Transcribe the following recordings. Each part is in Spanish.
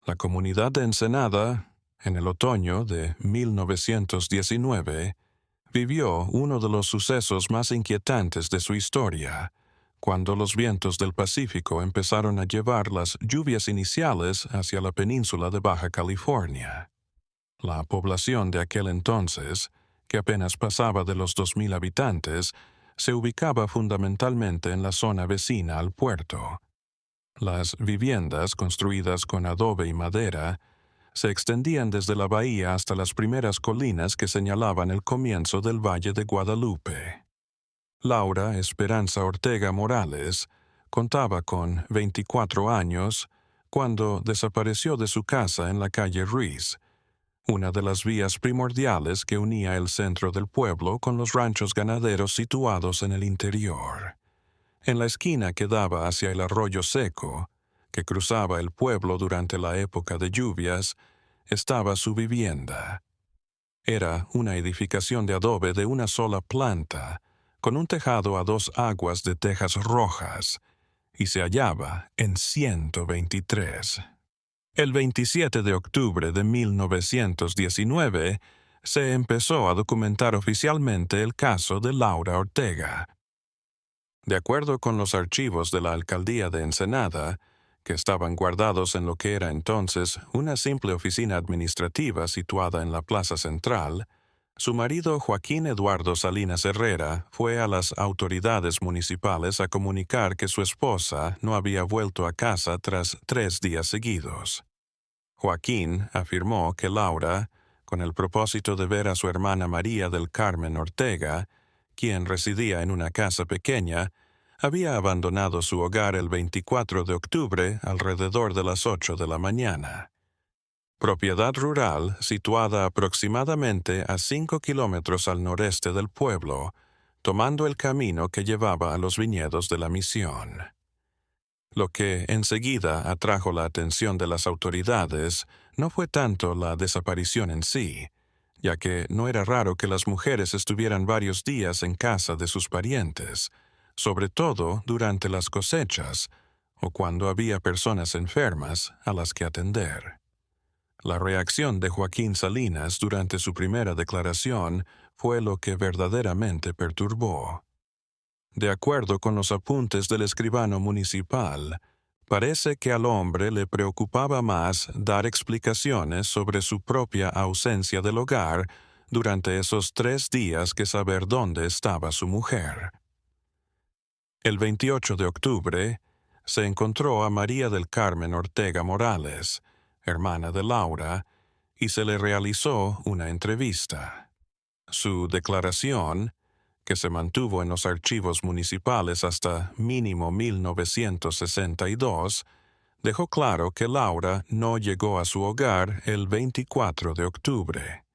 La comunidad de Ensenada, en el otoño de 1919, vivió uno de los sucesos más inquietantes de su historia, cuando los vientos del Pacífico empezaron a llevar las lluvias iniciales hacia la península de Baja California. La población de aquel entonces, que apenas pasaba de los 2,000 habitantes, se ubicaba fundamentalmente en la zona vecina al puerto. Las viviendas, construidas con adobe y madera, se extendían desde la bahía hasta las primeras colinas que señalaban el comienzo del Valle de Guadalupe. Laura Esperanza Ortega Morales contaba con 24 años cuando desapareció de su casa en la calle Ruiz, una de las vías primordiales que unía el centro del pueblo con los ranchos ganaderos situados en el interior. En la esquina que daba hacia el arroyo seco, que cruzaba el pueblo durante la época de lluvias, estaba su vivienda. Era una edificación de adobe de una sola planta, con un tejado a 2 aguas de tejas rojas, y se hallaba en 123. El 27 de octubre de 1919 se empezó a documentar oficialmente el caso de Laura Ortega. De acuerdo con los archivos de la alcaldía de Ensenada, que estaban guardados en lo que era entonces una simple oficina administrativa situada en la plaza central, su marido Joaquín Eduardo Salinas Herrera fue a las autoridades municipales a comunicar que su esposa no había vuelto a casa tras 3 días seguidos. Joaquín afirmó que Laura, con el propósito de ver a su hermana María del Carmen Ortega, quien residía en una casa pequeña, había abandonado su hogar el 24 de octubre alrededor de las 8 de la mañana. Propiedad rural situada aproximadamente a 5 kilómetros al noreste del pueblo, tomando el camino que llevaba a los viñedos de la misión. Lo que enseguida atrajo la atención de las autoridades no fue tanto la desaparición en sí, ya que no era raro que las mujeres estuvieran varios días en casa de sus parientes, sobre todo durante las cosechas o cuando había personas enfermas a las que atender. La reacción de Joaquín Salinas durante su primera declaración fue lo que verdaderamente perturbó. De acuerdo con los apuntes del escribano municipal, parece que al hombre le preocupaba más dar explicaciones sobre su propia ausencia del hogar durante esos 3 días que saber dónde estaba su mujer. El 28 de octubre, se encontró a María del Carmen Ortega Morales, hermana de Laura, y se le realizó una entrevista. Su declaración, que se mantuvo en los archivos municipales hasta mínimo 1962, dejó claro que Laura no llegó a su hogar el 24 de octubre.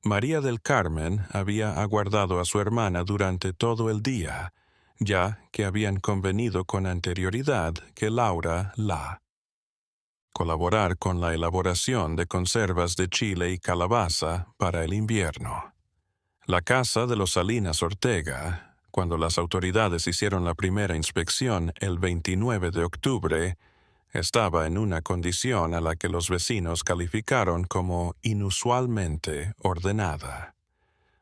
María del Carmen había aguardado a su hermana durante todo el día, ya que habían convenido con anterioridad que Laura colaborar con la elaboración de conservas de chile y calabaza para el invierno. La casa de los Salinas Ortega, cuando las autoridades hicieron la primera inspección el 29 de octubre, estaba en una condición a la que los vecinos calificaron como inusualmente ordenada.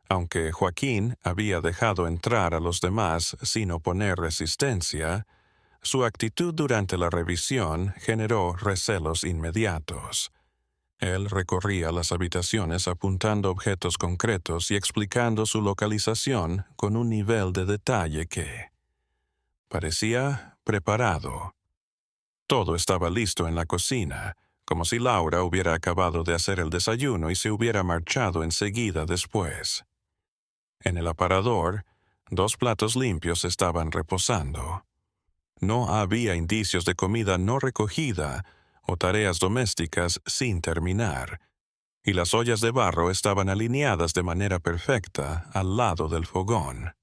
Aunque Joaquín había dejado entrar a los demás sin oponer resistencia, su actitud durante la revisión generó recelos inmediatos. Él recorría las habitaciones apuntando objetos concretos y explicando su localización con un nivel de detalle que parecía preparado. Todo estaba listo en la cocina, como si Laura hubiera acabado de hacer el desayuno y se hubiera marchado enseguida después. En el aparador, 2 platos limpios estaban reposando. No había indicios de comida no recogida o tareas domésticas sin terminar, y las ollas de barro estaban alineadas de manera perfecta al lado del fogón.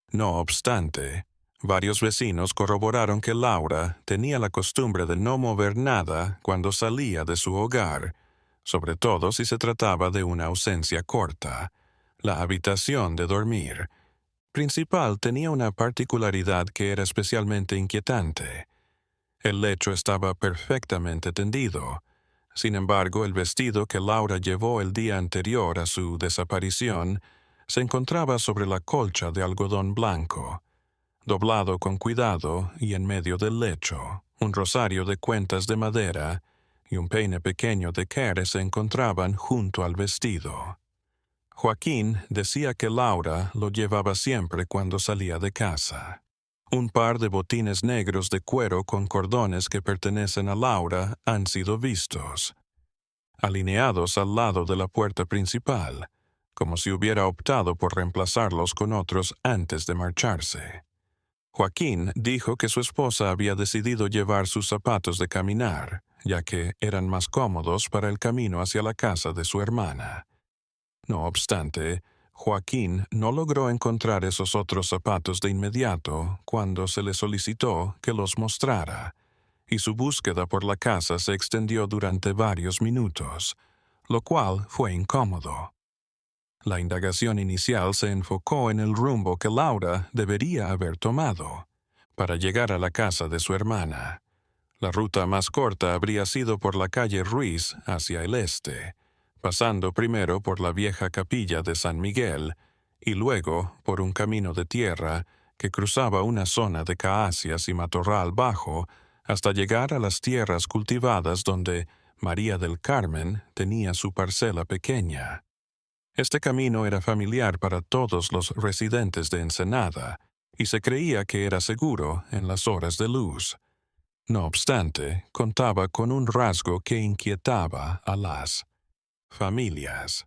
No obstante, varios vecinos corroboraron que Laura tenía la costumbre de no mover nada cuando salía de su hogar, sobre todo si se trataba de una ausencia corta. La habitación de dormir principal tenía una particularidad que era especialmente inquietante. El lecho estaba perfectamente tendido. Sin embargo, el vestido que Laura llevó el día anterior a su desaparición se encontraba sobre la colcha de algodón blanco, doblado con cuidado y en medio del lecho. Un rosario de cuentas de madera y un peine pequeño de Care se encontraban junto al vestido. Joaquín decía que Laura lo llevaba siempre cuando salía de casa. Un par de botines negros de cuero con cordones que pertenecen a Laura han sido vistos, alineados al lado de la puerta principal, como si hubiera optado por reemplazarlos con otros antes de marcharse. Joaquín dijo que su esposa había decidido llevar sus zapatos de caminar, ya que eran más cómodos para el camino hacia la casa de su hermana. No obstante, Joaquín no logró encontrar esos otros zapatos de inmediato cuando se le solicitó que los mostrara, y su búsqueda por la casa se extendió durante varios minutos, lo cual fue incómodo. La indagación inicial se enfocó en el rumbo que Laura debería haber tomado para llegar a la casa de su hermana. La ruta más corta habría sido por la calle Ruiz hacia el este, pasando primero por la vieja capilla de San Miguel y luego por un camino de tierra que cruzaba una zona de caacias y matorral bajo hasta llegar a las tierras cultivadas donde María del Carmen tenía su parcela pequeña. Este camino era familiar para todos los residentes de Ensenada y se creía que era seguro en las horas de luz. No obstante, contaba con un rasgo que inquietaba a las familias.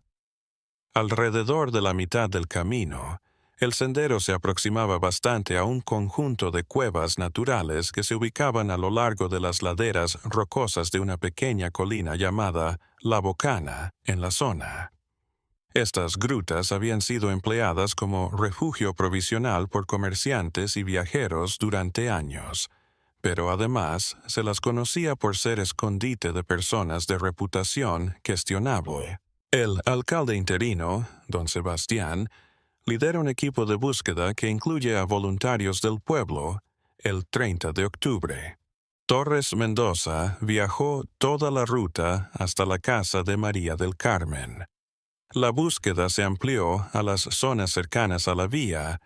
Alrededor de la mitad del camino, el sendero se aproximaba bastante a un conjunto de cuevas naturales que se ubicaban a lo largo de las laderas rocosas de una pequeña colina llamada La Bocana en la zona. Estas grutas habían sido empleadas como refugio provisional por comerciantes y viajeros durante años, pero además se las conocía por ser escondite de personas de reputación cuestionable. El alcalde interino, don Sebastián, lidera un equipo de búsqueda que incluye a voluntarios del pueblo el 30 de octubre. Torres Mendoza viajó toda la ruta hasta la casa de María del Carmen. La búsqueda se amplió a las zonas cercanas a la vía,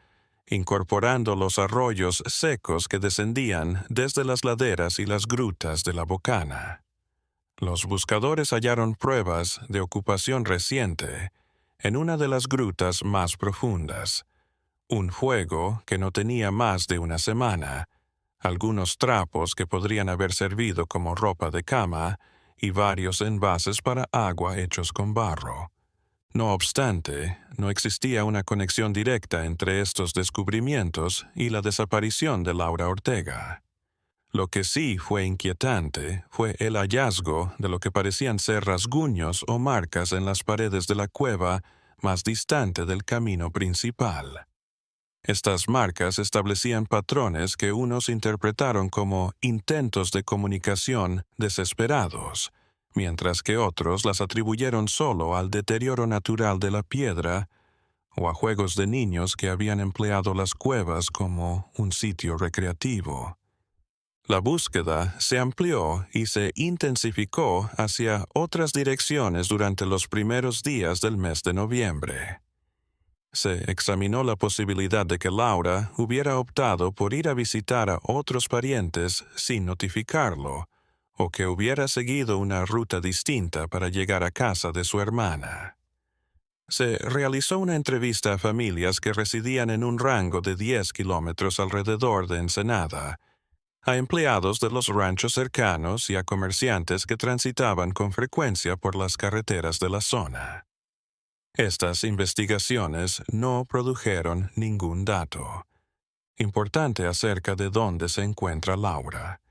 incorporando los arroyos secos que descendían desde las laderas y las grutas de la Bocana. Los buscadores hallaron pruebas de ocupación reciente en una de las grutas más profundas, un fuego que no tenía más de una semana, algunos trapos que podrían haber servido como ropa de cama y varios envases para agua hechos con barro. No obstante, no existía una conexión directa entre estos descubrimientos y la desaparición de Laura Ortega. Lo que sí fue inquietante fue el hallazgo de lo que parecían ser rasguños o marcas en las paredes de la cueva más distante del camino principal. Estas marcas establecían patrones que unos interpretaron como intentos de comunicación desesperados, mientras que otros las atribuyeron solo al deterioro natural de la piedra o a juegos de niños que habían empleado las cuevas como un sitio recreativo. La búsqueda se amplió y se intensificó hacia otras direcciones durante los primeros días del mes de noviembre. Se examinó la posibilidad de que Laura hubiera optado por ir a visitar a otros parientes sin notificarlo, o que hubiera seguido una ruta distinta para llegar a casa de su hermana. Se realizó una entrevista a familias que residían en un rango de 10 kilómetros alrededor de Ensenada, a empleados de los ranchos cercanos y a comerciantes que transitaban con frecuencia por las carreteras de la zona. Estas investigaciones no produjeron ningún dato importante acerca de dónde se encuentra Laura.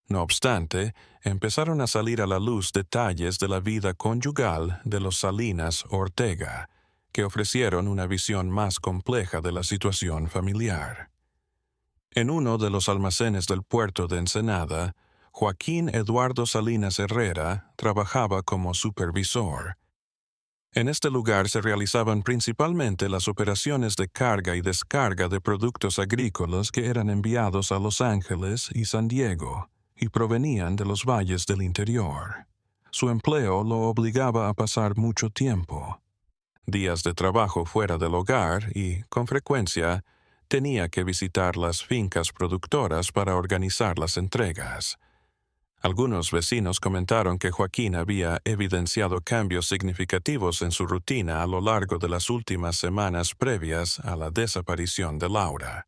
No obstante, empezaron a salir a la luz detalles de la vida conyugal de los Salinas Ortega, que ofrecieron una visión más compleja de la situación familiar. En uno de los almacenes del puerto de Ensenada, Joaquín Eduardo Salinas Herrera trabajaba como supervisor. En este lugar se realizaban principalmente las operaciones de carga y descarga de productos agrícolas que eran enviados a Los Ángeles y San Diego. y provenían de los valles del interior. Su empleo lo obligaba a pasar mucho tiempo. Días de trabajo fuera del hogar y, con frecuencia, tenía que visitar las fincas productoras para organizar las entregas. Algunos vecinos comentaron que Joaquín había evidenciado cambios significativos en su rutina a lo largo de las últimas semanas previas a la desaparición de Laura.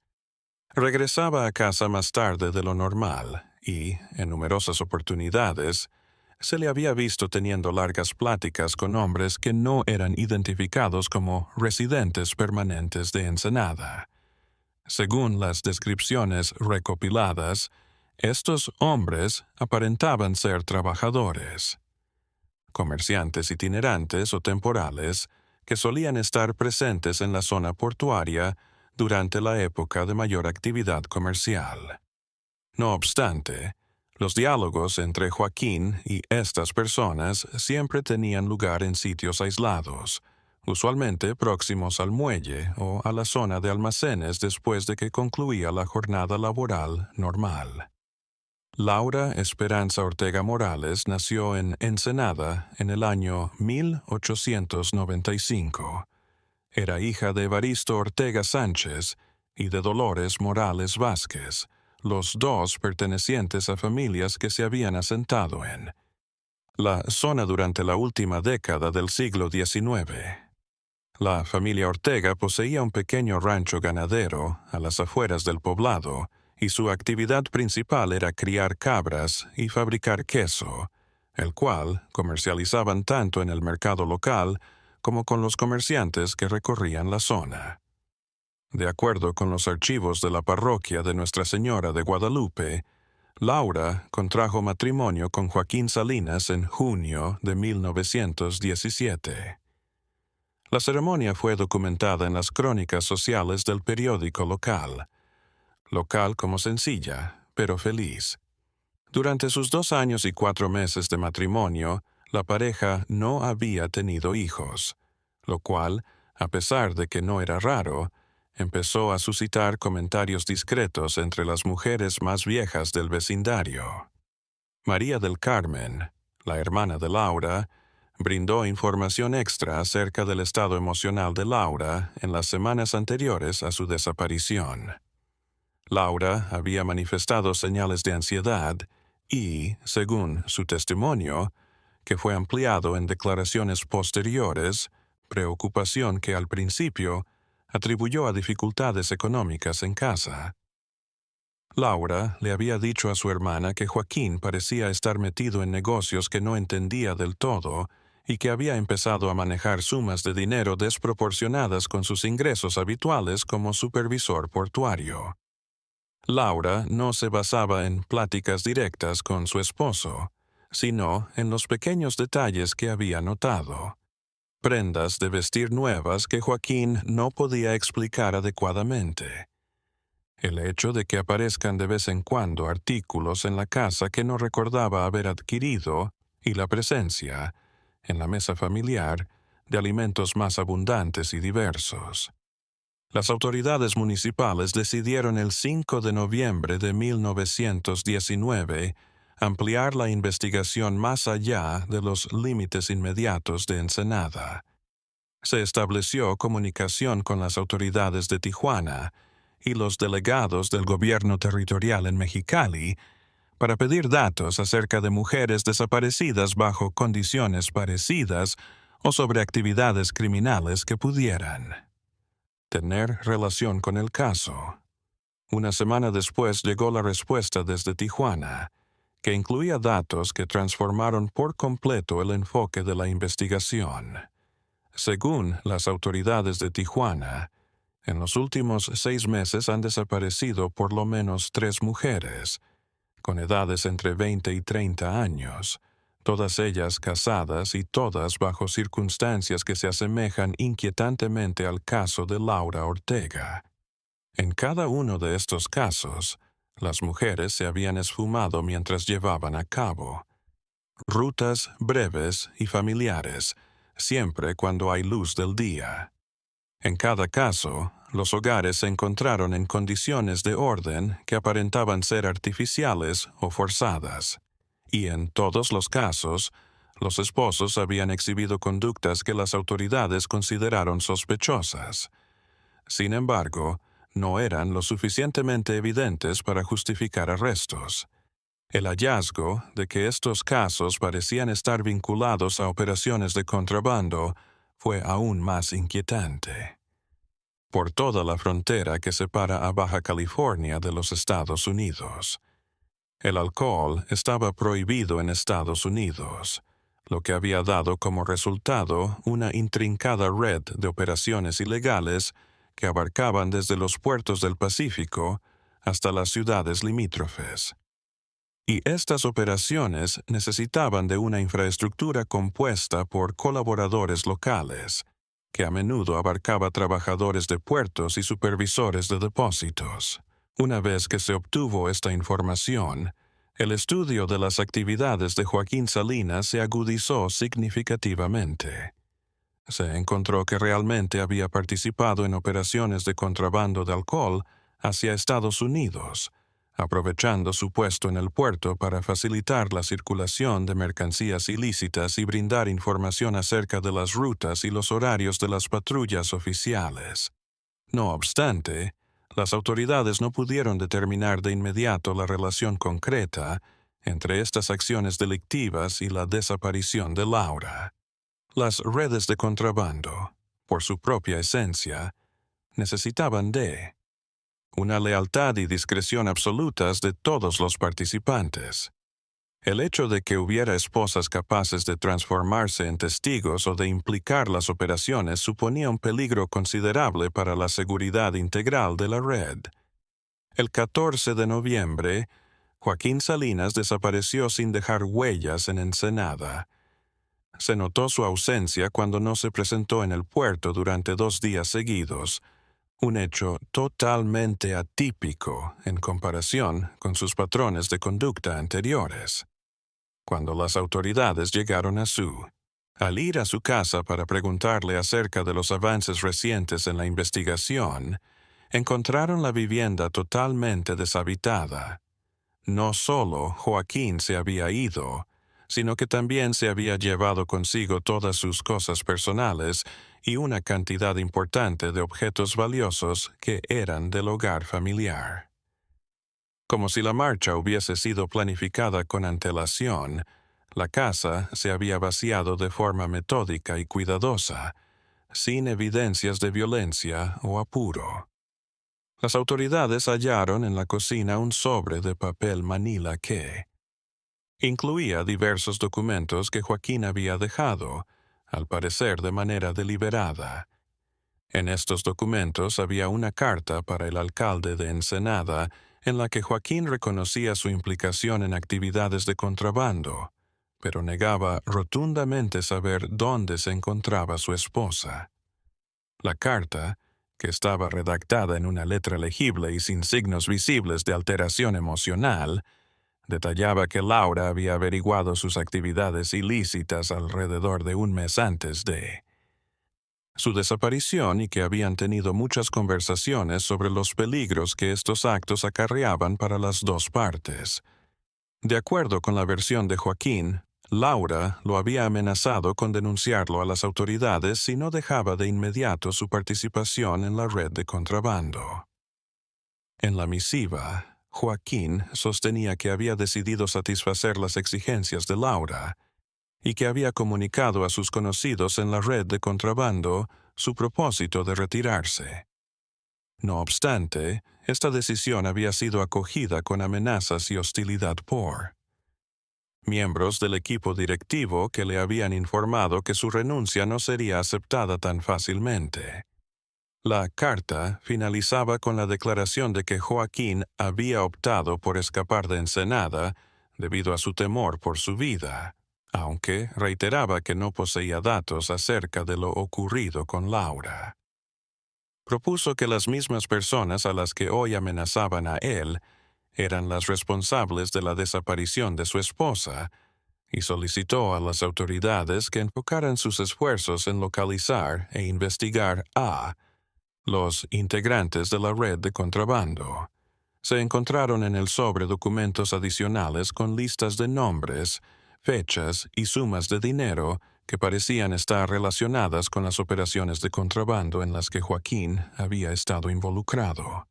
Regresaba a casa más tarde de lo normal y, en numerosas oportunidades, se le había visto teniendo largas pláticas con hombres que no eran identificados como residentes permanentes de Ensenada. Según las descripciones recopiladas, estos hombres aparentaban ser trabajadores, comerciantes itinerantes o temporales que solían estar presentes en la zona portuaria durante la época de mayor actividad comercial. No obstante, los diálogos entre Joaquín y estas personas siempre tenían lugar en sitios aislados, usualmente próximos al muelle o a la zona de almacenes después de que concluía la jornada laboral normal. Laura Esperanza Ortega Morales nació en Ensenada en el año 1895. Era hija de Evaristo Ortega Sánchez y de Dolores Morales Vázquez, los dos pertenecientes a familias que se habían asentado en la zona durante la última década del siglo XIX. La familia Ortega poseía un pequeño rancho ganadero a las afueras del poblado, y su actividad principal era criar cabras y fabricar queso, el cual comercializaban tanto en el mercado local como con los comerciantes que recorrían la zona. De acuerdo con los archivos de la parroquia de Nuestra Señora de Guadalupe, Laura contrajo matrimonio con Joaquín Salinas en junio de 1917. La ceremonia fue documentada en las crónicas sociales del periódico local como sencilla, pero feliz. Durante sus 2 años y 4 meses de matrimonio, la pareja no había tenido hijos, lo cual, a pesar de que no era raro, empezó a suscitar comentarios discretos entre las mujeres más viejas del vecindario. María del Carmen, la hermana de Laura, brindó información extra acerca del estado emocional de Laura en las semanas anteriores a su desaparición. Laura había manifestado señales de ansiedad y, según su testimonio, que fue ampliado en declaraciones posteriores, preocupación que al principio atribuyó a dificultades económicas en casa. Laura le había dicho a su hermana que Joaquín parecía estar metido en negocios que no entendía del todo y que había empezado a manejar sumas de dinero desproporcionadas con sus ingresos habituales como supervisor portuario. Laura no se basaba en pláticas directas con su esposo, sino en los pequeños detalles que había notado. Prendas de vestir nuevas que Joaquín no podía explicar adecuadamente. El hecho de que aparezcan de vez en cuando artículos en la casa que no recordaba haber adquirido y la presencia, en la mesa familiar, de alimentos más abundantes y diversos. Las autoridades municipales decidieron el 5 de noviembre de 1919 ampliar la investigación más allá de los límites inmediatos de Ensenada. Se estableció comunicación con las autoridades de Tijuana y los delegados del gobierno territorial en Mexicali para pedir datos acerca de mujeres desaparecidas bajo condiciones parecidas o sobre actividades criminales que pudieran tener relación con el caso. Una semana después llegó la respuesta desde Tijuana, que incluía datos que transformaron por completo el enfoque de la investigación. Según las autoridades de Tijuana, en los últimos 6 meses han desaparecido por lo menos 3 mujeres, con edades entre 20 y 30 años, todas ellas casadas y todas bajo circunstancias que se asemejan inquietantemente al caso de Laura Ortega. En cada uno de estos casos, las mujeres se habían esfumado mientras llevaban a cabo rutas breves y familiares, siempre cuando hay luz del día. En cada caso, los hogares se encontraron en condiciones de orden que aparentaban ser artificiales o forzadas, y en todos los casos, los esposos habían exhibido conductas que las autoridades consideraron sospechosas. Sin embargo, no eran lo suficientemente evidentes para justificar arrestos. El hallazgo de que estos casos parecían estar vinculados a operaciones de contrabando fue aún más inquietante. Por toda la frontera que separa a Baja California de los Estados Unidos, el alcohol estaba prohibido en Estados Unidos, lo que había dado como resultado una intrincada red de operaciones ilegales que abarcaban desde los puertos del Pacífico hasta las ciudades limítrofes. Y estas operaciones necesitaban de una infraestructura compuesta por colaboradores locales, que a menudo abarcaba trabajadores de puertos y supervisores de depósitos. Una vez que se obtuvo esta información, el estudio de las actividades de Joaquín Salinas se agudizó significativamente. Se encontró que realmente había participado en operaciones de contrabando de alcohol hacia Estados Unidos, aprovechando su puesto en el puerto para facilitar la circulación de mercancías ilícitas y brindar información acerca de las rutas y los horarios de las patrullas oficiales. No obstante, las autoridades no pudieron determinar de inmediato la relación concreta entre estas acciones delictivas y la desaparición de Laura. Las redes de contrabando, por su propia esencia, necesitaban de una lealtad y discreción absolutas de todos los participantes. El hecho de que hubiera esposas capaces de transformarse en testigos o de implicar las operaciones suponía un peligro considerable para la seguridad integral de la red. El 14 de noviembre, Joaquín Salinas desapareció sin dejar huellas en Ensenada. Se notó su ausencia cuando no se presentó en el puerto durante 2 días seguidos, un hecho totalmente atípico en comparación con sus patrones de conducta anteriores. Cuando las autoridades llegaron al ir a su casa para preguntarle acerca de los avances recientes en la investigación, encontraron la vivienda totalmente deshabitada. No solo Joaquín se había ido, sino que también se había llevado consigo todas sus cosas personales y una cantidad importante de objetos valiosos que eran del hogar familiar. Como si la marcha hubiese sido planificada con antelación, la casa se había vaciado de forma metódica y cuidadosa, sin evidencias de violencia o apuro. Las autoridades hallaron en la cocina un sobre de papel manila que incluía diversos documentos que Joaquín había dejado, al parecer de manera deliberada. En estos documentos había una carta para el alcalde de Ensenada en la que Joaquín reconocía su implicación en actividades de contrabando, pero negaba rotundamente saber dónde se encontraba su esposa. La carta, que estaba redactada en una letra legible y sin signos visibles de alteración emocional, detallaba que Laura había averiguado sus actividades ilícitas alrededor de 1 mes antes de su desaparición y que habían tenido muchas conversaciones sobre los peligros que estos actos acarreaban para las dos partes. De acuerdo con la versión de Joaquín, Laura lo había amenazado con denunciarlo a las autoridades si no dejaba de inmediato su participación en la red de contrabando. En la misiva, Joaquín sostenía que había decidido satisfacer las exigencias de Laura y que había comunicado a sus conocidos en la red de contrabando su propósito de retirarse. No obstante, esta decisión había sido acogida con amenazas y hostilidad por miembros del equipo directivo que le habían informado que su renuncia no sería aceptada tan fácilmente. La carta finalizaba con la declaración de que Joaquín había optado por escapar de Ensenada debido a su temor por su vida, aunque reiteraba que no poseía datos acerca de lo ocurrido con Laura. Propuso que las mismas personas a las que hoy amenazaban a él eran las responsables de la desaparición de su esposa y solicitó a las autoridades que enfocaran sus esfuerzos en localizar e investigar a Los integrantes de la red de contrabando se encontraron en el sobre documentos adicionales con listas de nombres, fechas y sumas de dinero que parecían estar relacionadas con las operaciones de contrabando en las que Joaquín había estado involucrado.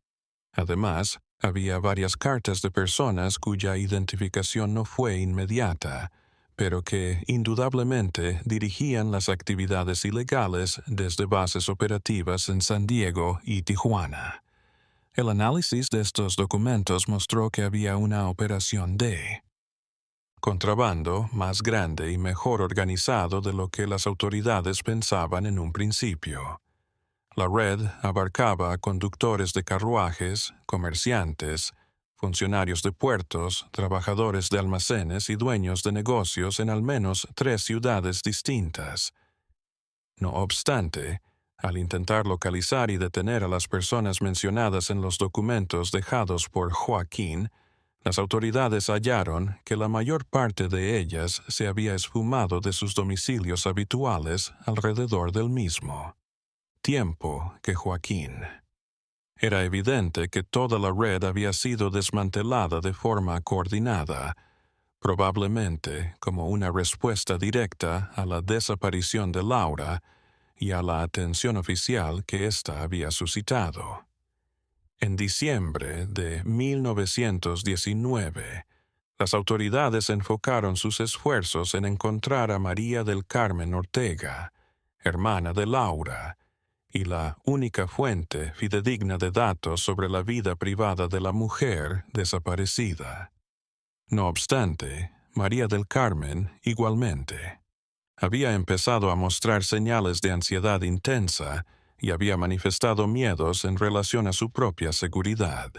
Además, había varias cartas de personas cuya identificación no fue inmediata, pero que indudablemente dirigían las actividades ilegales desde bases operativas en San Diego y Tijuana. El análisis de estos documentos mostró que había una operación de contrabando más grande y mejor organizado de lo que las autoridades pensaban en un principio. La red abarcaba a conductores de carruajes, comerciantes, funcionarios de puertos, trabajadores de almacenes y dueños de negocios en al menos 3 ciudades distintas. No obstante, al intentar localizar y detener a las personas mencionadas en los documentos dejados por Joaquín, las autoridades hallaron que la mayor parte de ellas se había esfumado de sus domicilios habituales alrededor del mismo tiempo que Joaquín. Era evidente que toda la red había sido desmantelada de forma coordinada, probablemente como una respuesta directa a la desaparición de Laura y a la atención oficial que ésta había suscitado. En diciembre de 1919, las autoridades enfocaron sus esfuerzos en encontrar a María del Carmen Ortega, hermana de Laura, y la única fuente fidedigna de datos sobre la vida privada de la mujer desaparecida. No obstante, María del Carmen, igualmente, había empezado a mostrar señales de ansiedad intensa y había manifestado miedos en relación a su propia seguridad.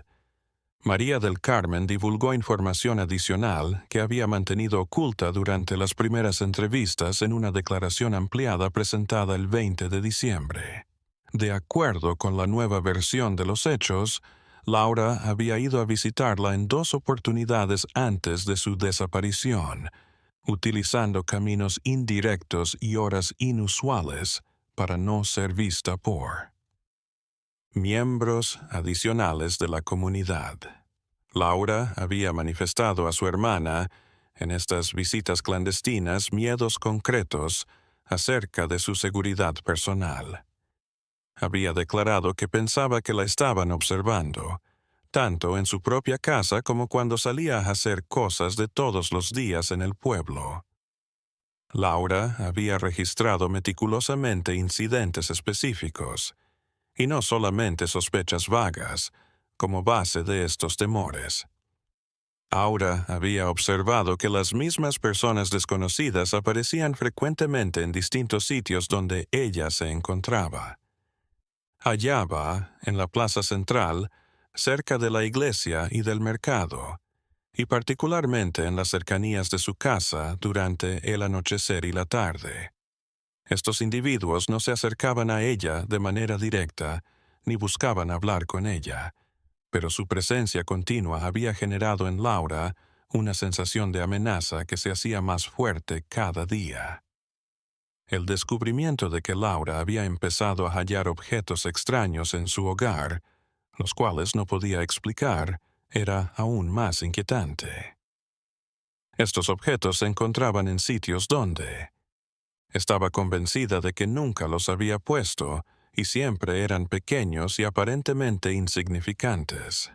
María del Carmen divulgó información adicional que había mantenido oculta durante las primeras entrevistas en una declaración ampliada presentada el 20 de diciembre. De acuerdo con la nueva versión de los hechos, Laura había ido a visitarla en 2 oportunidades antes de su desaparición, utilizando caminos indirectos y horas inusuales para no ser vista por miembros adicionales de la comunidad. Laura había manifestado a su hermana, en estas visitas clandestinas, miedos concretos acerca de su seguridad personal. Había declarado que pensaba que la estaban observando, tanto en su propia casa como cuando salía a hacer cosas de todos los días en el pueblo. Laura había registrado meticulosamente incidentes específicos, y no solamente sospechas vagas, como base de estos temores. Aura había observado que las mismas personas desconocidas aparecían frecuentemente en distintos sitios donde ella se encontraba. Hallaba en la plaza central, cerca de la iglesia y del mercado, y particularmente en las cercanías de su casa durante el anochecer y la tarde. Estos individuos no se acercaban a ella de manera directa, ni buscaban hablar con ella, pero su presencia continua había generado en Laura una sensación de amenaza que se hacía más fuerte cada día. El descubrimiento de que Laura había empezado a hallar objetos extraños en su hogar, los cuales no podía explicar, era aún más inquietante. Estos objetos se encontraban en sitios donde estaba convencida de que nunca los había puesto y siempre eran pequeños y aparentemente insignificantes.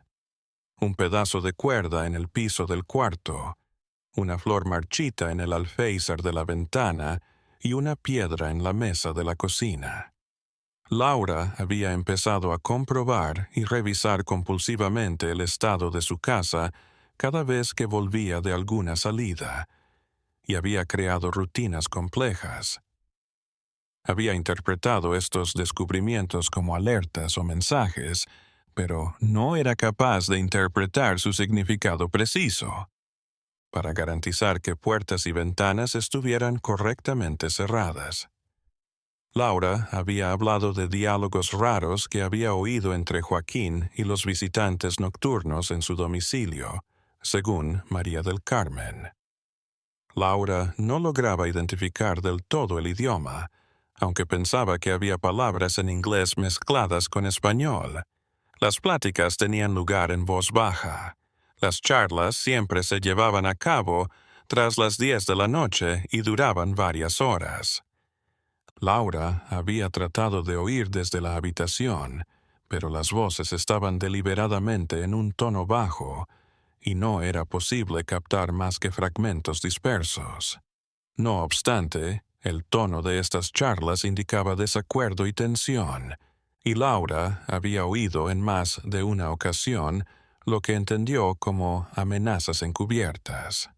Un pedazo de cuerda en el piso del cuarto, una flor marchita en el alféizar de la ventana y una piedra en la mesa de la cocina. Laura había empezado a comprobar y revisar compulsivamente el estado de su casa cada vez que volvía de alguna salida, y había creado rutinas complejas. Había interpretado estos descubrimientos como alertas o mensajes, pero no era capaz de interpretar su significado preciso. Para garantizar que puertas y ventanas estuvieran correctamente cerradas. Laura había hablado de diálogos raros que había oído entre Joaquín y los visitantes nocturnos en su domicilio, según María del Carmen. Laura no lograba identificar del todo el idioma, aunque pensaba que había palabras en inglés mezcladas con español. Las pláticas tenían lugar en voz baja. Las charlas siempre se llevaban a cabo tras las 10 de la noche y duraban varias horas. Laura había tratado de oír desde la habitación, pero las voces estaban deliberadamente en un tono bajo, y no era posible captar más que fragmentos dispersos. No obstante, el tono de estas charlas indicaba desacuerdo y tensión, y Laura había oído en más de una ocasión lo que entendió como amenazas encubiertas.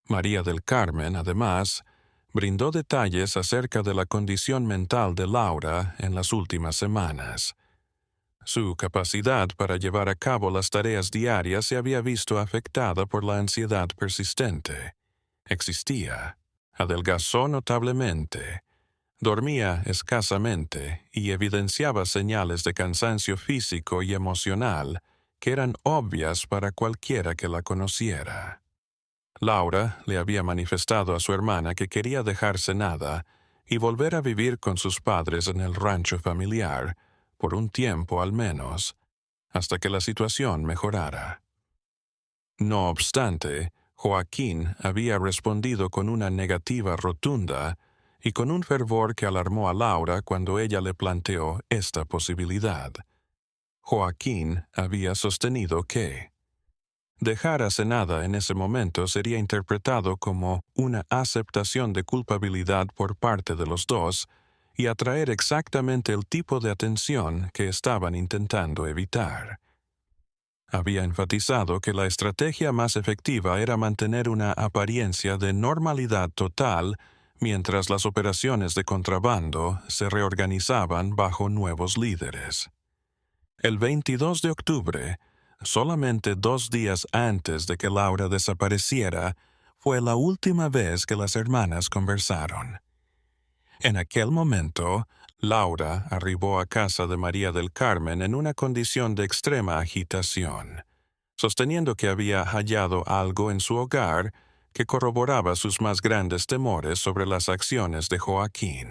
María del Carmen, además, brindó detalles acerca de la condición mental de Laura en las últimas semanas. Su capacidad para llevar a cabo las tareas diarias se había visto afectada por la ansiedad persistente. Existía. Adelgazó notablemente. Dormía escasamente y evidenciaba señales de cansancio físico y emocional que eran obvias para cualquiera que la conociera. Laura le había manifestado a su hermana que quería dejarse nada y volver a vivir con sus padres en el rancho familiar, por un tiempo al menos, hasta que la situación mejorara. No obstante, Joaquín había respondido con una negativa rotunda y con un fervor que alarmó a Laura cuando ella le planteó esta posibilidad. Joaquín había sostenido que dejar a Senada en ese momento sería interpretado como una aceptación de culpabilidad por parte de los dos y atraer exactamente el tipo de atención que estaban intentando evitar. Había enfatizado que la estrategia más efectiva era mantener una apariencia de normalidad total mientras las operaciones de contrabando se reorganizaban bajo nuevos líderes. El 22 de octubre, solamente 2 días antes de que Laura desapareciera, fue la última vez que las hermanas conversaron. En aquel momento, Laura arribó a casa de María del Carmen en una condición de extrema agitación, sosteniendo que había hallado algo en su hogar que corroboraba sus más grandes temores sobre las acciones de Joaquín.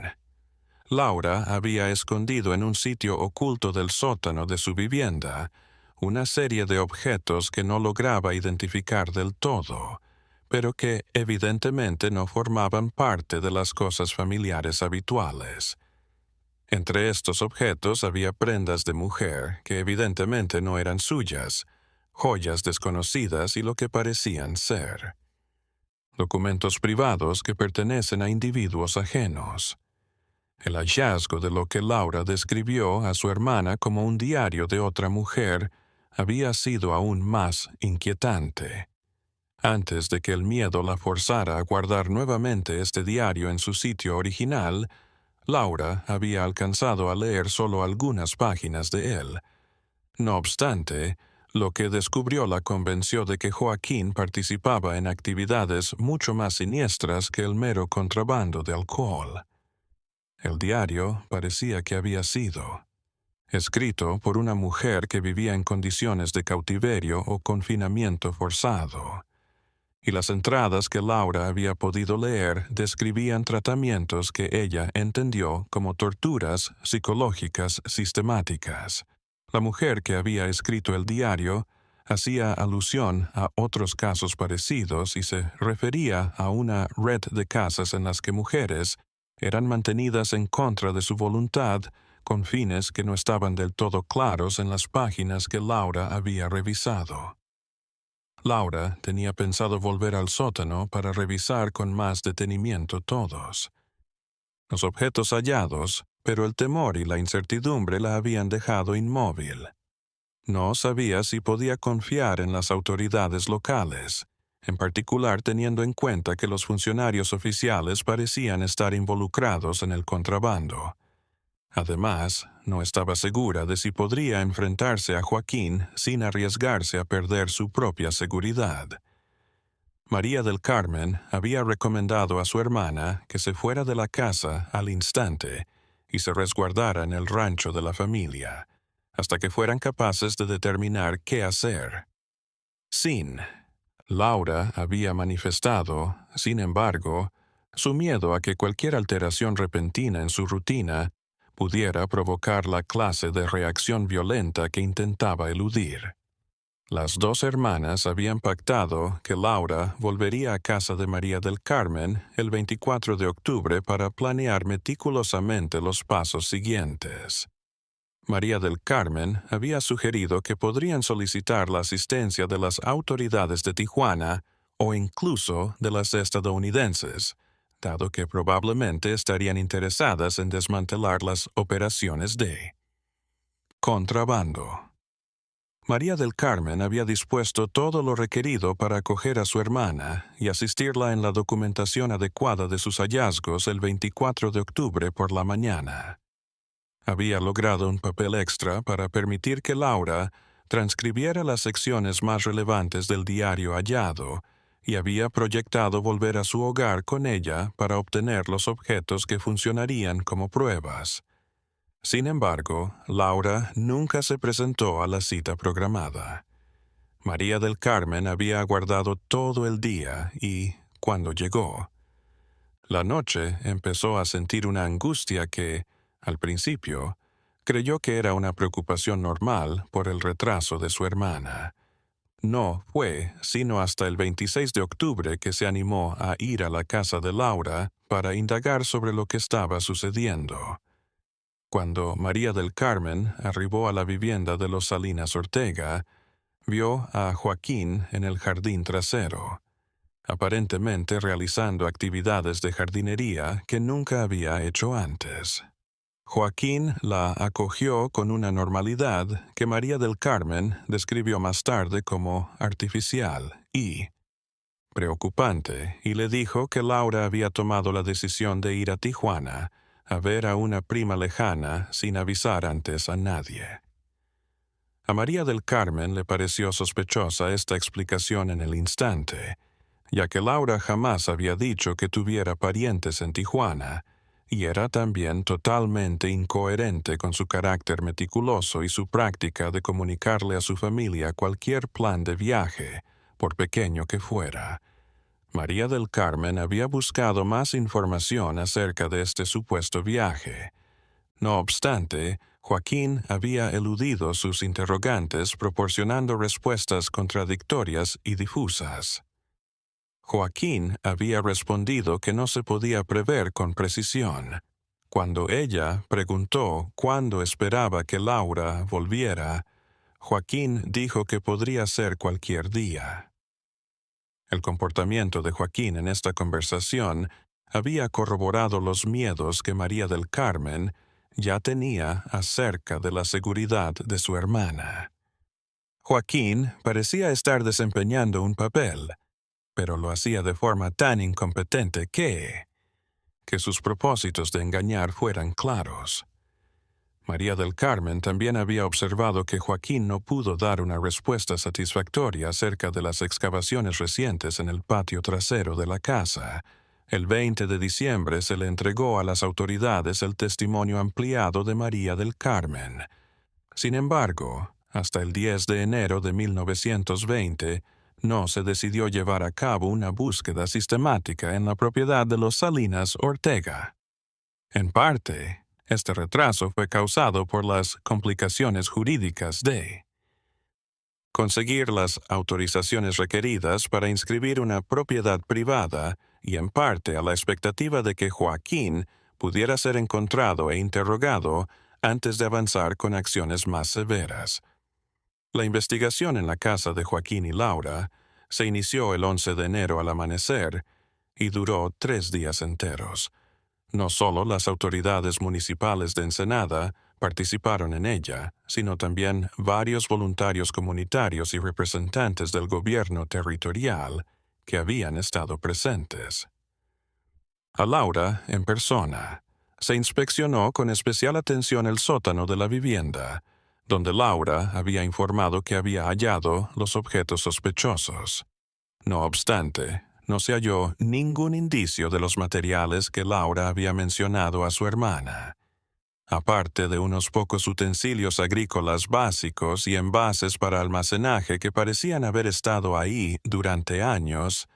Laura había escondido en un sitio oculto del sótano de su vivienda una serie de objetos que no lograba identificar del todo, pero que evidentemente no formaban parte de las cosas familiares habituales. Entre estos objetos había prendas de mujer que evidentemente no eran suyas, joyas desconocidas y lo que parecían ser documentos privados que pertenecen a individuos ajenos. El hallazgo de lo que Laura describió a su hermana como un diario de otra mujer había sido aún más inquietante. Antes de que el miedo la forzara a guardar nuevamente este diario en su sitio original, Laura había alcanzado a leer solo algunas páginas de él. No obstante, lo que descubrió la convenció de que Joaquín participaba en actividades mucho más siniestras que el mero contrabando de alcohol. El diario parecía que había sido escrito por una mujer que vivía en condiciones de cautiverio o confinamiento forzado, y las entradas que Laura había podido leer describían tratamientos que ella entendió como torturas psicológicas sistemáticas. La mujer que había escrito el diario hacía alusión a otros casos parecidos y se refería a una red de casas en las que mujeres eran mantenidas en contra de su voluntad con fines que no estaban del todo claros en las páginas que Laura había revisado. Laura tenía pensado volver al sótano para revisar con más detenimiento todos los objetos hallados, pero el temor y la incertidumbre la habían dejado inmóvil. No sabía si podía confiar en las autoridades locales, en particular teniendo en cuenta que los funcionarios oficiales parecían estar involucrados en el contrabando. Además, no estaba segura de si podría enfrentarse a Joaquín sin arriesgarse a perder su propia seguridad. María del Carmen había recomendado a su hermana que se fuera de la casa al instante y se resguardara en el rancho de la familia, hasta que fueran capaces de determinar qué hacer. Laura había manifestado, sin embargo, Su miedo a que cualquier alteración repentina en su rutina pudiera provocar la clase de reacción violenta que intentaba eludir. Las dos hermanas habían pactado que Laura volvería a casa de María del Carmen el 24 de octubre para planear meticulosamente los pasos siguientes. María del Carmen había sugerido que podrían solicitar la asistencia de las autoridades de Tijuana o incluso de las estadounidenses, dado que probablemente estarían interesadas en desmantelar las operaciones de contrabando. María del Carmen había dispuesto todo lo requerido para acoger a su hermana y asistirla en la documentación adecuada de sus hallazgos el 24 de octubre por la mañana. Había logrado un papel extra para permitir que Laura transcribiera las secciones más relevantes del diario hallado y había proyectado volver a su hogar con ella para obtener los objetos que funcionarían como pruebas. Sin embargo, Laura nunca se presentó a la cita programada. María del Carmen había aguardado todo el día y, cuando llegó, la noche empezó a sentir una angustia que, al principio, creyó que era una preocupación normal por el retraso de su hermana. No fue sino hasta el 26 de octubre que se animó a ir a la casa de Laura para indagar sobre lo que estaba sucediendo. Cuando María del Carmen arribó a la vivienda de los Salinas Ortega, vio a Joaquín en el jardín trasero, aparentemente realizando actividades de jardinería que nunca había hecho antes. Joaquín la acogió con una normalidad que María del Carmen describió más tarde como artificial y preocupante, y le dijo que Laura había tomado la decisión de ir a Tijuana a ver a una prima lejana sin avisar antes a nadie. A María del Carmen le pareció sospechosa esta explicación en el instante, ya que Laura jamás había dicho que tuviera parientes en Tijuana, y era también totalmente incoherente con su carácter meticuloso y su práctica de comunicarle a su familia cualquier plan de viaje, por pequeño que fuera. María del Carmen había buscado más información acerca de este supuesto viaje. No obstante, Joaquín había eludido sus interrogantes proporcionando respuestas contradictorias y difusas. Joaquín había respondido que no se podía prever con precisión. Cuando ella preguntó cuándo esperaba que Laura volviera, Joaquín dijo que podría ser cualquier día. El comportamiento de Joaquín en esta conversación había corroborado los miedos que María del Carmen ya tenía acerca de la seguridad de su hermana. Joaquín parecía estar desempeñando un papel, pero lo hacía de forma tan incompetente que sus propósitos de engañar fueran claros. María del Carmen también había observado que Joaquín no pudo dar una respuesta satisfactoria acerca de las excavaciones recientes en el patio trasero de la casa. El 20 de diciembre se le entregó a las autoridades el testimonio ampliado de María del Carmen. Sin embargo, hasta el 10 de enero de 1920, no se decidió llevar a cabo una búsqueda sistemática en la propiedad de los Salinas Ortega. En parte, este retraso fue causado por las complicaciones jurídicas de conseguir las autorizaciones requeridas para inscribir una propiedad privada y en parte a la expectativa de que Joaquín pudiera ser encontrado e interrogado antes de avanzar con acciones más severas. La investigación en la casa de Joaquín y Laura se inició el 11 de enero al amanecer y duró 3 días enteros. No solo las autoridades municipales de Ensenada participaron en ella, sino también varios voluntarios comunitarios y representantes del gobierno territorial que habían estado presentes. A Laura, en persona, se inspeccionó con especial atención el sótano de la vivienda, donde Laura había informado que había hallado los objetos sospechosos. No obstante, no se halló ningún indicio de los materiales que Laura había mencionado a su hermana. Aparte de unos pocos utensilios agrícolas básicos y envases para almacenaje que parecían haber estado ahí durante años,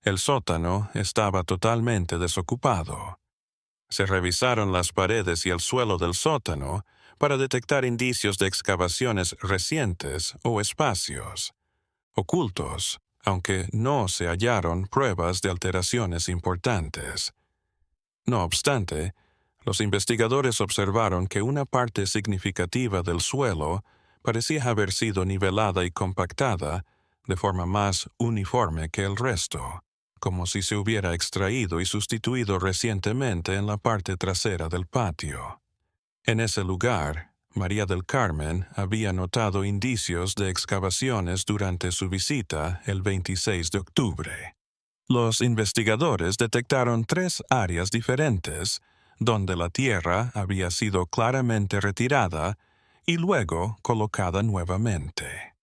El sótano estaba totalmente desocupado. Se revisaron las paredes y el suelo del sótano para detectar indicios de excavaciones recientes o espacios ocultos, aunque no se hallaron pruebas de alteraciones importantes. No obstante, los investigadores observaron que una parte significativa del suelo parecía haber sido nivelada y compactada de forma más uniforme que el resto, como si se hubiera extraído y sustituido recientemente en la parte trasera del patio. En ese lugar, María del Carmen había notado indicios de excavaciones durante su visita el 26 de octubre. Los investigadores detectaron 3 áreas diferentes, donde la tierra había sido claramente retirada y luego colocada nuevamente.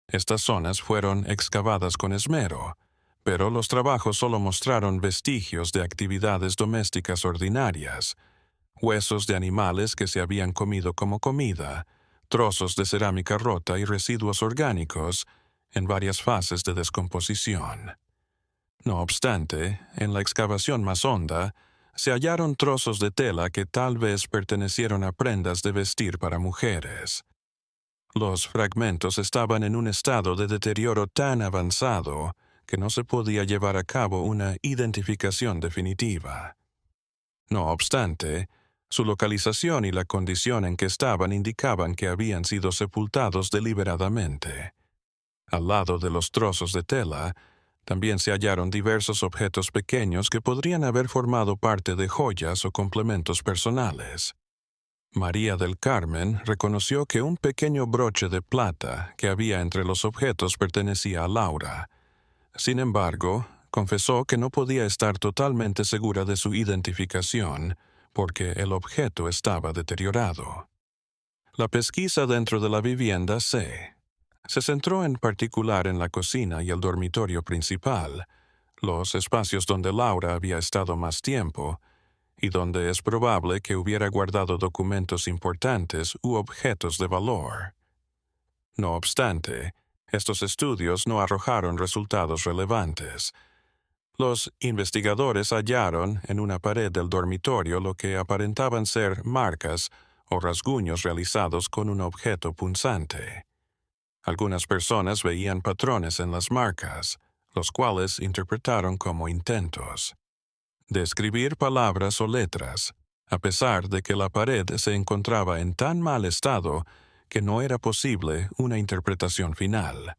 Estas zonas fueron excavadas con esmero, pero los trabajos solo mostraron vestigios de actividades domésticas ordinarias, huesos de animales que se habían comido como comida, trozos de cerámica rota y residuos orgánicos en varias fases de descomposición. No obstante, en la excavación más honda, se hallaron trozos de tela que tal vez pertenecieron a prendas de vestir para mujeres. Los fragmentos estaban en un estado de deterioro tan avanzado que no se podía llevar a cabo una identificación definitiva. No obstante, su localización y la condición en que estaban indicaban que habían sido sepultados deliberadamente. Al lado de los trozos de tela, también se hallaron diversos objetos pequeños que podrían haber formado parte de joyas o complementos personales. María del Carmen reconoció que un pequeño broche de plata que había entre los objetos pertenecía a Laura. Sin embargo, confesó que no podía estar totalmente segura de su identificación porque el objeto estaba deteriorado. La pesquisa dentro de la vivienda se centró en particular en la cocina y el dormitorio principal, los espacios donde Laura había estado más tiempo y donde es probable que hubiera guardado documentos importantes u objetos de valor. No obstante, estos estudios no arrojaron resultados relevantes. Los investigadores hallaron en una pared del dormitorio lo que aparentaban ser marcas o rasguños realizados con un objeto punzante. Algunas personas veían patrones en las marcas, los cuales interpretaron como intentos de escribir palabras o letras, a pesar de que la pared se encontraba en tan mal estado que no era posible una interpretación final.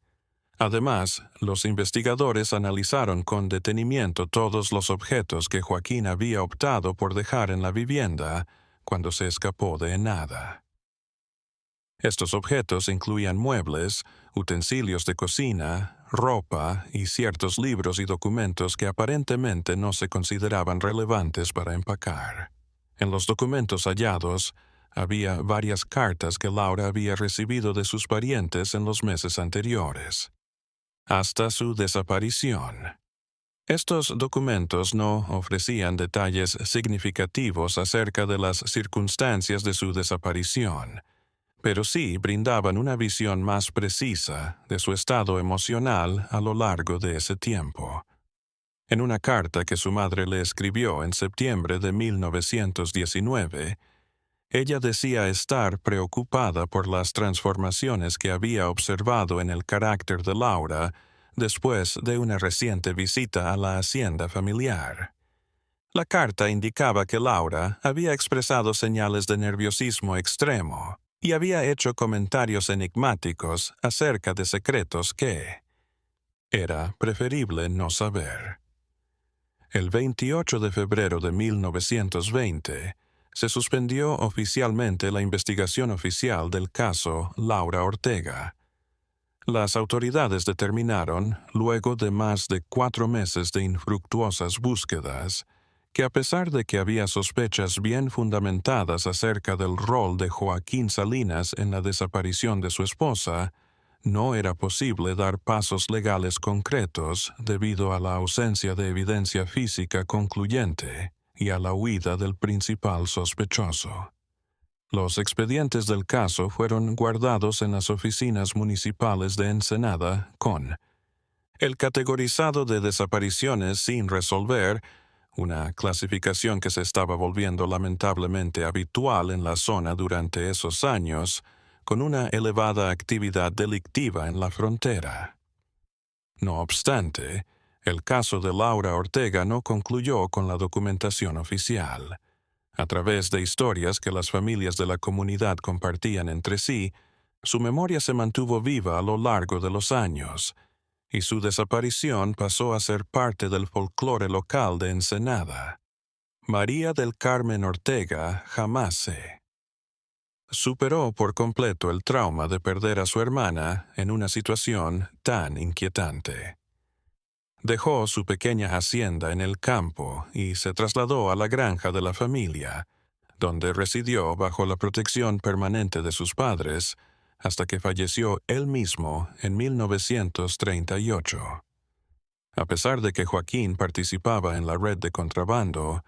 Además, los investigadores analizaron con detenimiento todos los objetos que Joaquín había optado por dejar en la vivienda cuando se escapó de Enada. Estos objetos incluían muebles, utensilios de cocina, ropa y ciertos libros y documentos que aparentemente no se consideraban relevantes para empacar. En los documentos hallados, había varias cartas que Laura había recibido de sus parientes en los meses anteriores, hasta su desaparición. Estos documentos no ofrecían detalles significativos acerca de las circunstancias de su desaparición, pero sí brindaban una visión más precisa de su estado emocional a lo largo de ese tiempo. En una carta que su madre le escribió en septiembre de 1919, ella decía estar preocupada por las transformaciones que había observado en el carácter de Laura después de una reciente visita a la hacienda familiar. La carta indicaba que Laura había expresado señales de nerviosismo extremo y había hecho comentarios enigmáticos acerca de secretos que era preferible no saber. El 28 de febrero de 1920, se suspendió oficialmente la investigación oficial del caso Laura Ortega. Las autoridades determinaron, luego de más de 4 meses de infructuosas búsquedas, que a pesar de que había sospechas bien fundamentadas acerca del rol de Joaquín Salinas en la desaparición de su esposa, no era posible dar pasos legales concretos debido a la ausencia de evidencia física concluyente y a la huida del principal sospechoso. Los expedientes del caso fueron guardados en las oficinas municipales de Ensenada con El categorizado de desapariciones sin resolver, una clasificación que se estaba volviendo lamentablemente habitual en la zona durante esos años, con una elevada actividad delictiva en la frontera. No obstante, el caso de Laura Ortega no concluyó con la documentación oficial. A través de historias que las familias de la comunidad compartían entre sí, su memoria se mantuvo viva a lo largo de los años, y su desaparición pasó a ser parte del folclore local de Ensenada. María del Carmen Ortega jamás se superó por completo el trauma de perder a su hermana en una situación tan inquietante. Dejó su pequeña hacienda en el campo y se trasladó a la granja de la familia, donde residió bajo la protección permanente de sus padres, hasta que falleció él mismo en 1938. A pesar de que Joaquín participaba en la red de contrabando,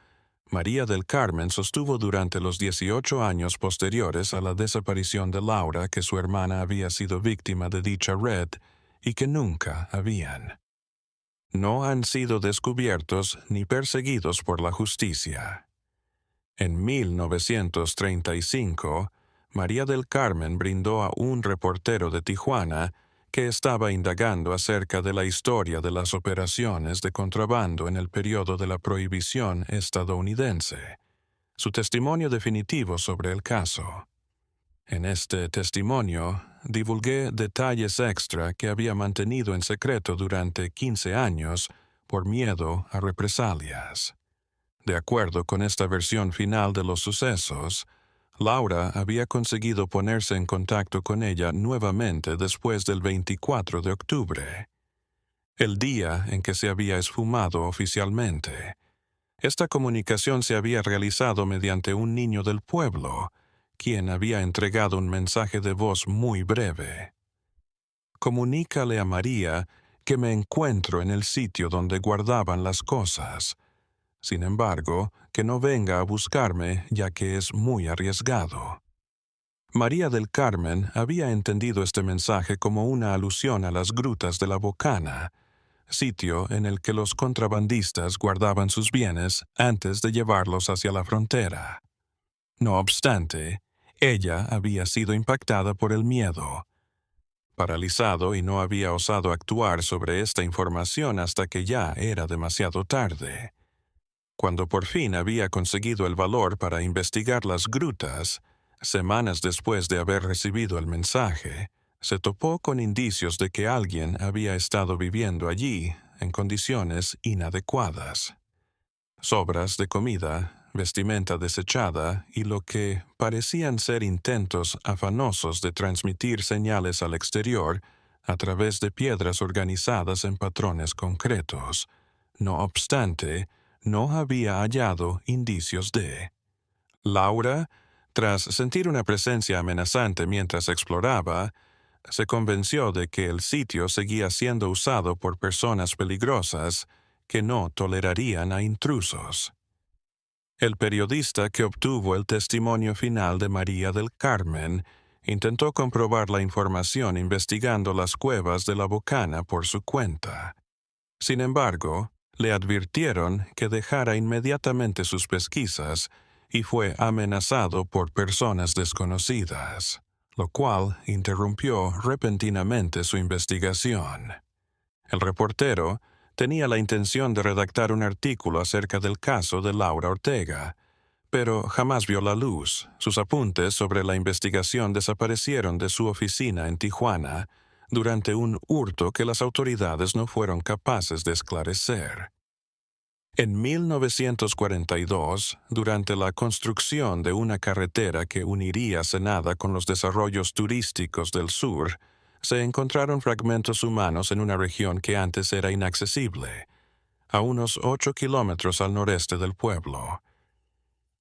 María del Carmen sostuvo durante los 18 años posteriores a la desaparición de Laura que su hermana había sido víctima de dicha red y que nunca habían. No han sido descubiertos ni perseguidos por la justicia. En 1935, María del Carmen brindó a un reportero de Tijuana que estaba indagando acerca de la historia de las operaciones de contrabando en el periodo de la Prohibición estadounidense, su testimonio definitivo sobre el caso. En este testimonio, divulgué detalles extra que había mantenido en secreto durante 15 años por miedo a represalias. De acuerdo con esta versión final de los sucesos, Laura había conseguido ponerse en contacto con ella nuevamente después del 24 de octubre, el día en que se había esfumado oficialmente. Esta comunicación se había realizado mediante un niño del pueblo, quien había entregado un mensaje de voz muy breve. Comunícale a María que me encuentro en el sitio donde guardaban las cosas. Sin embargo, que no venga a buscarme ya que es muy arriesgado. María del Carmen había entendido este mensaje como una alusión a las grutas de la Bocana, sitio en el que los contrabandistas guardaban sus bienes antes de llevarlos hacia la frontera. No obstante, ella había sido impactada por el miedo. Paralizado y no había osado actuar sobre esta información hasta que ya era demasiado tarde. Cuando por fin había conseguido el valor para investigar las grutas, semanas después de haber recibido el mensaje, se topó con indicios de que alguien había estado viviendo allí en condiciones inadecuadas. Sobras de comida, vestimenta desechada y lo que parecían ser intentos afanosos de transmitir señales al exterior a través de piedras organizadas en patrones concretos. No obstante, no había hallado indicios de. Laura, tras sentir una presencia amenazante mientras exploraba, se convenció de que el sitio seguía siendo usado por personas peligrosas que no tolerarían a intrusos. El periodista que obtuvo el testimonio final de María del Carmen intentó comprobar la información investigando las cuevas de la Bocana por su cuenta. Sin embargo, le advirtieron que dejara inmediatamente sus pesquisas y fue amenazado por personas desconocidas, lo cual interrumpió repentinamente su investigación. El reportero tenía la intención de redactar un artículo acerca del caso de Laura Ortega, pero jamás vio la luz. Sus apuntes sobre la investigación desaparecieron de su oficina en Tijuana durante un hurto que las autoridades no fueron capaces de esclarecer. En 1942, durante la construcción de una carretera que uniría Ensenada con los desarrollos turísticos del sur, se encontraron fragmentos humanos en una región que antes era inaccesible, a unos 8 kilómetros al noreste del pueblo.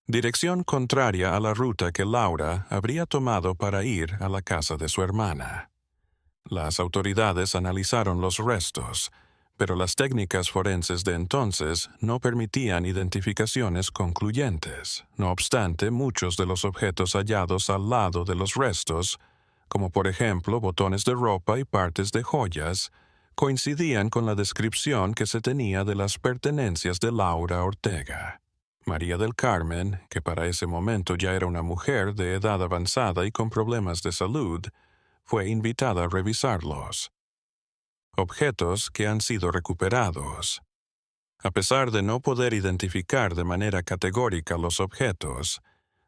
Dirección contraria a la ruta que Laura habría tomado para ir a la casa de su hermana. Las autoridades analizaron los restos, pero las técnicas forenses de entonces no permitían identificaciones concluyentes. No obstante, muchos de los objetos hallados al lado de los restos, como por ejemplo botones de ropa y partes de joyas, coincidían con la descripción que se tenía de las pertenencias de Laura Ortega. María del Carmen, que para ese momento ya era una mujer de edad avanzada y con problemas de salud, fue invitada a revisarlos. Objetos que han sido recuperados. A pesar de no poder identificar de manera categórica los objetos,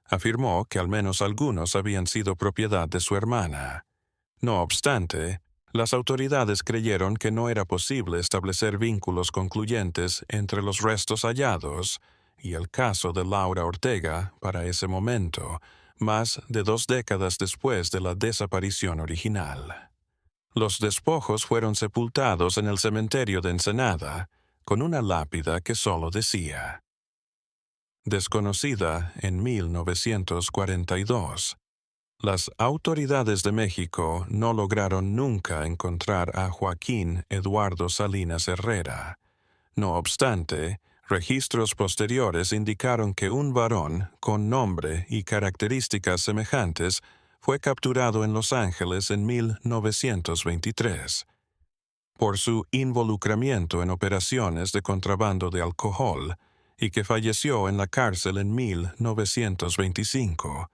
afirmó que al menos algunos habían sido propiedad de su hermana. No obstante, las autoridades creyeron que no era posible establecer vínculos concluyentes entre los restos hallados y el caso de Laura Ortega para ese momento, más de 2 décadas después de la desaparición original. Los despojos fueron sepultados en el cementerio de Ensenada, con una lápida que solo decía: desconocida en 1942. Las autoridades de México no lograron nunca encontrar a Joaquín Eduardo Salinas Herrera. No obstante, registros posteriores indicaron que un varón con nombre y características semejantes fue capturado en Los Ángeles en 1923. Por su involucramiento en operaciones de contrabando de alcohol y que falleció en la cárcel en 1925.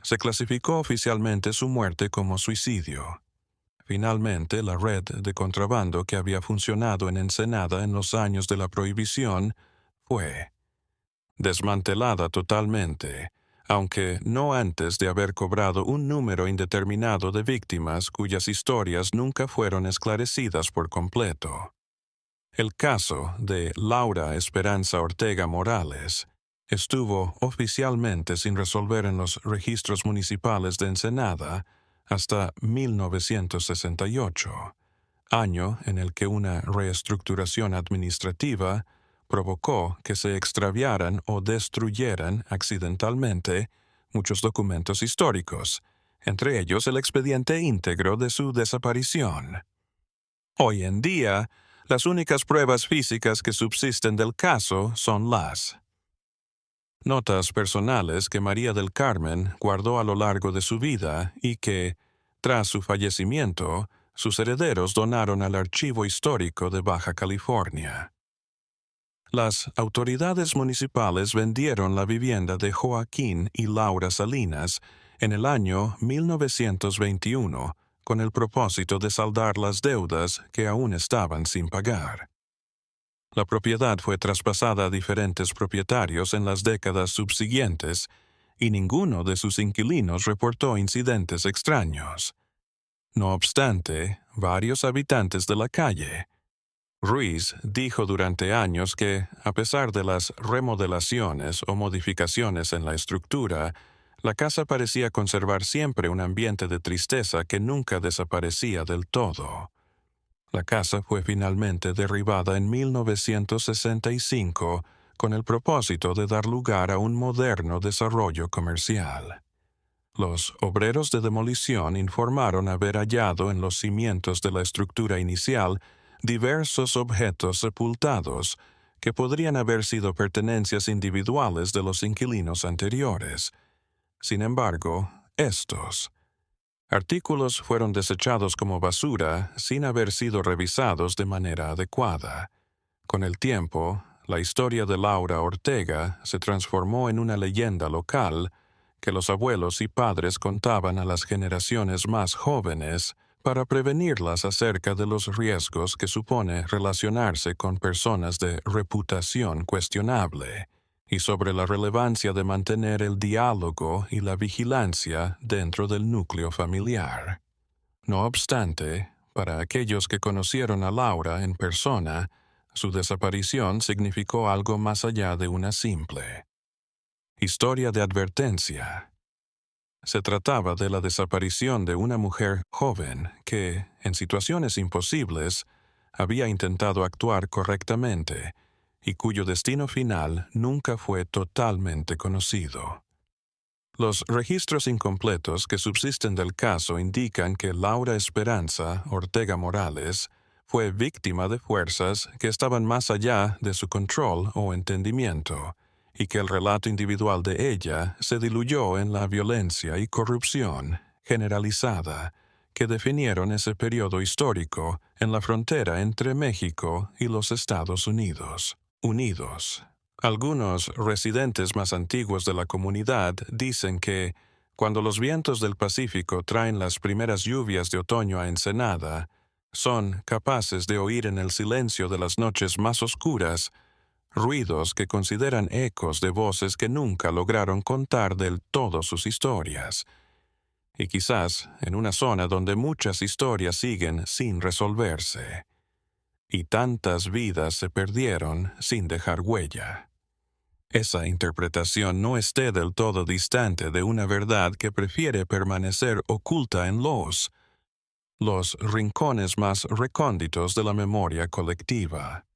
Se clasificó oficialmente su muerte como suicidio. Finalmente, la red de contrabando que había funcionado en Ensenada en los años de la Prohibición fue desmantelada totalmente, aunque no antes de haber cobrado un número indeterminado de víctimas cuyas historias nunca fueron esclarecidas por completo. El caso de Laura Esperanza Ortega Morales estuvo oficialmente sin resolver en los registros municipales de Ensenada hasta 1968, año en el que una reestructuración administrativa provocó que se extraviaran o destruyeran accidentalmente muchos documentos históricos, entre ellos el expediente íntegro de su desaparición. Hoy en día, las únicas pruebas físicas que subsisten del caso son las notas personales que María del Carmen guardó a lo largo de su vida y que, tras su fallecimiento, sus herederos donaron al Archivo Histórico de Baja California. Las autoridades municipales vendieron la vivienda de Joaquín y Laura Salinas en el año 1921 con el propósito de saldar las deudas que aún estaban sin pagar. La propiedad fue traspasada a diferentes propietarios en las décadas subsiguientes y ninguno de sus inquilinos reportó incidentes extraños. No obstante, varios habitantes de la calle Ruiz dijo durante años que, a pesar de las remodelaciones o modificaciones en la estructura, la casa parecía conservar siempre un ambiente de tristeza que nunca desaparecía del todo. La casa fue finalmente derribada en 1965 con el propósito de dar lugar a un moderno desarrollo comercial. Los obreros de demolición informaron haber hallado en los cimientos de la estructura inicial diversos objetos sepultados que podrían haber sido pertenencias individuales de los inquilinos anteriores. Sin embargo, estos artículos fueron desechados como basura sin haber sido revisados de manera adecuada. Con el tiempo, la historia de Laura Ortega se transformó en una leyenda local que los abuelos y padres contaban a las generaciones más jóvenes para prevenirlas acerca de los riesgos que supone relacionarse con personas de reputación cuestionable y sobre la relevancia de mantener el diálogo y la vigilancia dentro del núcleo familiar. No obstante, para aquellos que conocieron a Laura en persona, su desaparición significó algo más allá de una simple historia de advertencia. Se trataba de la desaparición de una mujer joven que, en situaciones imposibles, había intentado actuar correctamente y cuyo destino final nunca fue totalmente conocido. Los registros incompletos que subsisten del caso indican que Laura Esperanza Ortega Morales fue víctima de fuerzas que estaban más allá de su control o entendimiento, y que el relato individual de ella se diluyó en la violencia y corrupción generalizada que definieron ese periodo histórico en la frontera entre México y los Estados Unidos. Algunos residentes más antiguos de la comunidad dicen que, cuando los vientos del Pacífico traen las primeras lluvias de otoño a Ensenada, son capaces de oír en el silencio de las noches más oscuras ruidos que consideran ecos de voces que nunca lograron contar del todo sus historias, y quizás en una zona donde muchas historias siguen sin resolverse, y tantas vidas se perdieron sin dejar huella. Esa interpretación no esté del todo distante de una verdad que prefiere permanecer oculta en los rincones más recónditos de la memoria colectiva.